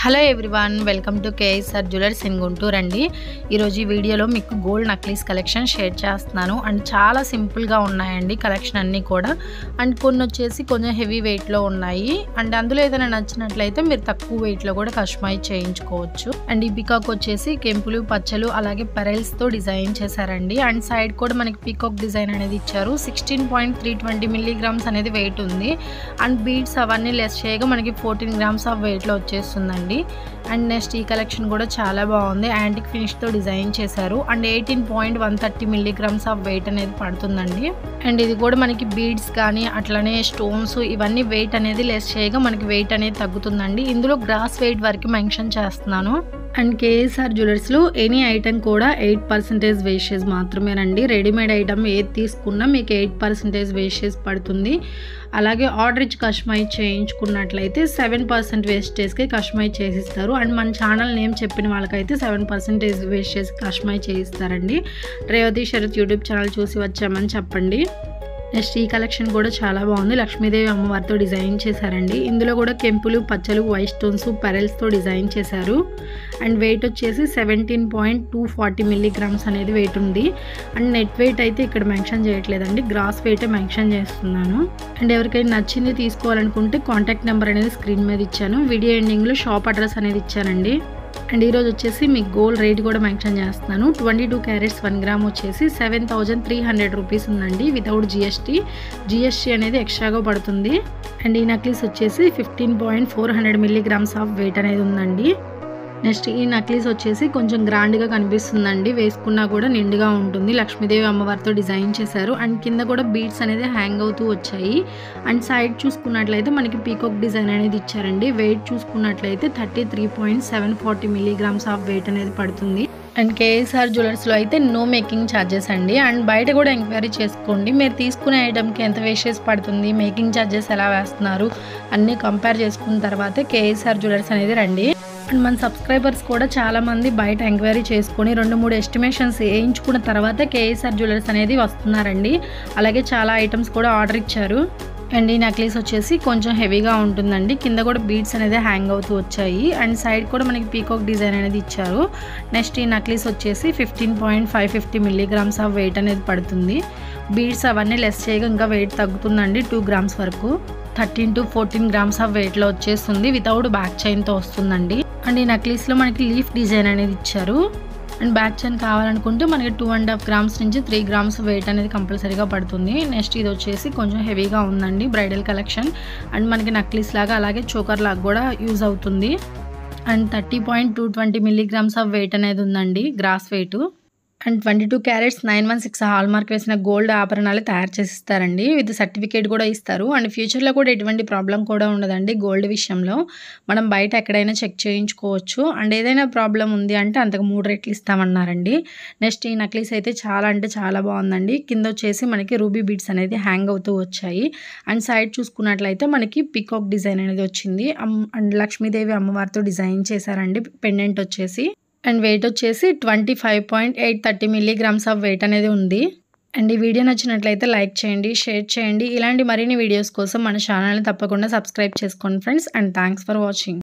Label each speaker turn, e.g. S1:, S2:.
S1: Hello everyone, welcome to KSR jewellers in Guntur అండి. ఈరోజు ఈ వీడియోలో మీకు గోల్డ్ నక్లీస్ కలెక్షన్ షేర్ చేస్తున్నాను. అండ్ చాలా సింపుల్గా ఉన్నాయండి కలెక్షన్ అన్నీ కూడా. అండ్ కొన్ని వచ్చేసి కొంచెం హెవీ వెయిట్లో ఉన్నాయి. అండ్ అందులో ఏదైనా నచ్చినట్లయితే మీరు తక్కువ వెయిట్లో కూడా కస్టమైజ్ చేయించుకోవచ్చు. అండ్ ఈ పికాక్ వచ్చేసి కెంపులు, పచ్చలు అలాగే పెరల్స్తో డిజైన్ చేశారండి. అండ్ సైడ్ కూడా మనకి పీకాక్ డిజైన్ అనేది ఇచ్చారు. 16.320 మిల్లీగ్రామ్స్ అనేది వెయిట్ ఉంది. అండ్ బీడ్స్ అవన్నీ లెస్ చేయగా మనకి 14 గ్రామ్స్ ఆఫ్ వెయిట్లో వచ్చేస్తుందండి. అండ్ నెక్స్ట్ ఈ కలెక్షన్ కూడా చాలా బాగుంది. యాంటిక్ ఫినిష్ తో డిజైన్ చేశారు. అండ్ 18.130 మిల్లీగ్రామ్స్ ఆఫ్ వెయిట్ అనేది పడుతుందండి. అండ్ ఇది కూడా మనకి బీడ్స్ కానీ అట్లనే స్టోన్స్ ఇవన్నీ వెయిట్ అనేది లెస్ చేయగా మనకి వెయిట్ అనేది తగ్గుతుందండి. ఇందులో గ్రాస్ వెయిట్ వరకు మెన్షన్ చేస్తున్నాను. అండ్ కేఎస్ఆర్ జ్యువెలర్స్లో ఎనీ ఐటమ్ కూడా 8% వేస్టేజ్ మాత్రమేనండి. రెడీమేడ్ ఐటమ్ ఏది తీసుకున్నా మీకు 8% వేస్టేజ్ పడుతుంది. అలాగే ఆర్డర్ ఇచ్చి కస్టమైజ్ చేయించుకున్నట్లయితే 7% వేస్టేజ్కి కస్టమైజ్ చేసిస్తారు. అండ్ మన ఛానల్ నేమ్ చెప్పిన వాళ్ళకైతే 7% వేస్టేజ్ కస్టమైజ్ చేయిస్తారండి. రేవతి శరత్ యూట్యూబ్ ఛానల్ చూసి వచ్చామని చెప్పండి. నెక్స్ట్ ఈ కలెక్షన్ కూడా చాలా బాగుంది. లక్ష్మీదేవి అమ్మవారితో డిజైన్ చేశారండి. ఇందులో కూడా కెంపులు, పచ్చలు, వైట్ స్టోన్స్, పెరల్స్తో డిజైన్ చేశారు. అండ్ వెయిట్ వచ్చేసి 17.240 మిల్లీగ్రామ్స్ అనేది వెయిట్ ఉంది. అండ్ నెట్ వెయిట్ అయితే ఇక్కడ మెన్షన్ చేయట్లేదండి, గ్రాస్ వెయిటే మెన్షన్ చేస్తున్నాను. అండ్ ఎవరికైనా నచ్చింది తీసుకోవాలనుకుంటే కాంటాక్ట్ నెంబర్ అనేది స్క్రీన్ మీద ఇచ్చాను. వీడియో ఎండింగ్లో షాప్ అడ్రస్ అనేది ఇచ్చానండి. అండ్ ఈరోజు వచ్చేసి మీకు గోల్డ్ రేట్ కూడా మెన్షన్ చేస్తున్నాను. 22 క్యారెట్స్ 1 గ్రామ్ వచ్చేసి 7,300 రూపీస్ ఉందండి వితౌట్ జిఎస్టీ అనేది ఎక్స్ట్రాగా పడుతుంది. అండ్ ఈ నక్లీస్ వచ్చేసి 15.400 మిల్లీగ్రామ్స్ ఆఫ్ వెయిట్ అనేది ఉందండి. నెక్స్ట్ ఈ నక్లీస్ వచ్చేసి కొంచెం గ్రాండ్గా కనిపిస్తుందండి, వేసుకున్నా కూడా నిండుగా ఉంటుంది. లక్ష్మీదేవి అమ్మవారితో డిజైన్ చేశారు. అండ్ కింద కూడా బీడ్స్ అనేది హ్యాంగ్ అవుతూ వచ్చాయి. అండ్ సైడ్ చూసుకున్నట్లయితే మనకి పీకాక్ డిజైన్ అనేది ఇచ్చారండి. వెయిట్ చూసుకున్నట్లయితే 33.740 మిల్లీగ్రామ్స్ ఆఫ్ వెయిట్ అనేది పడుతుంది. అండ్ కేఎస్ఆర్ జ్యువెలర్స్లో అయితే నో మేకింగ్ ఛార్జెస్ అండి. అండ్ బయట కూడా ఎంక్వైరీ చేసుకోండి. మీరు తీసుకునే ఐటమ్కి ఎంత వేస్టేజ్ పడుతుంది, మేకింగ్ ఛార్జెస్ ఎలా వేస్తున్నారు అన్నీ కంపేర్ చేసుకున్న తర్వాతే కేఎస్ఆర్ జ్యువెలర్స్ అనేది రండి. అండ్ మన సబ్స్క్రైబర్స్ కూడా చాలామంది బయట ఎంక్వైరీ చేసుకొని 2-3 ఎస్టిమేషన్స్ వేయించుకున్న తర్వాత కేఎస్ఆర్ జ్యువెలర్స్ అనేది వస్తున్నారండి. అలాగే చాలా ఐటమ్స్ కూడా ఆర్డర్ ఇచ్చారు. అండ్ ఈ నక్లీస్ వచ్చేసి కొంచెం హెవీగా ఉంటుందండి. కింద కూడా బీడ్స్ అనేది హ్యాంగ్ అవుతూ వచ్చాయి. అండ్ సైడ్ కూడా మనకి పీకాక్ డిజైన్ అనేది ఇచ్చారు. నెక్స్ట్ ఈ నక్లీస్ వచ్చేసి 15.550 మిల్లీగ్రామ్స్ ఆఫ్ వెయిట్ అనేది పడుతుంది. బీడ్స్ అవన్నీ లెస్ చేయగా ఇంకా వెయిట్ తగ్గుతుందండి, 2 గ్రామ్స్ వరకు. 13 to 14 గ్రామ్స్ ఆఫ్ వెయిట్లో వచ్చేస్తుంది. వితౌట్ బ్యాక్ చైన్తో వస్తుందండి. అండ్ ఈ నక్లీస్లో మనకి లీఫ్ డిజైన్ అనేది ఇచ్చారు. అండ్ బ్యాక్ చైన్ కావాలనుకుంటే మనకి 2.5 గ్రామ్స్ నుంచి 3 గ్రామ్స్ వెయిట్ అనేది కంపల్సరీగా పడుతుంది. నెక్స్ట్ ఇది వచ్చేసి కొంచెం హెవీగా ఉందండి, బ్రైడల్ కలెక్షన్. అండ్ మనకి నక్లీస్ లాగా అలాగే చోకర్ లాగా కూడా యూజ్ అవుతుంది. అండ్ 30.220 మిల్లీగ్రామ్స్ ఆఫ్ వెయిట్ అనేది ఉందండి, gross weight. And 22 carats 916 hallmark వేసిన గోల్డ్ ఆభరణాలు తయారు చేసి ఇస్తారండి. విత్ సర్టిఫికేట్ కూడా ఇస్తారు. అండ్ ఫ్యూచర్లో కూడా ఎటువంటి ప్రాబ్లం కూడా ఉండదండి గోల్డ్ విషయంలో. మనం బయట ఎక్కడైనా చెక్ చేయించుకోవచ్చు. అండ్ ఏదైనా ప్రాబ్లం ఉంది అంటే అంతకు 3 రెట్లు ఇస్తామన్నారండి. నెక్స్ట్ ఈ నక్లీస్ అయితే చాలా అంటే చాలా బాగుందండి. కింద వచ్చేసి మనకి రూబీ బీడ్స్ అనేది హ్యాంగ్ అవుతూ వచ్చాయి. అండ్ సైడ్ చూసుకున్నట్లయితే మనకి పీకాక్ డిజైన్ అనేది వచ్చింది. అండ్ లక్ష్మీదేవి అమ్మవారితో డిజైన్ చేశారండి పెండెంట్ వచ్చేసి. అండ్ వెయిట్ వచ్చేసి 25.830 మిల్లీగ్రామ్స్ ఆఫ్ వెయిట్ అనేది ఉంది. అండ్ ఈ వీడియో నచ్చినట్లయితే లైక్ చేయండి, షేర్ చేయండి. ఇలాంటి మరిన్ని వీడియోస్ కోసం మన ఛానల్ని తప్పకుండా సబ్స్క్రైబ్ చేసుకోండి friends. And thanks for watching.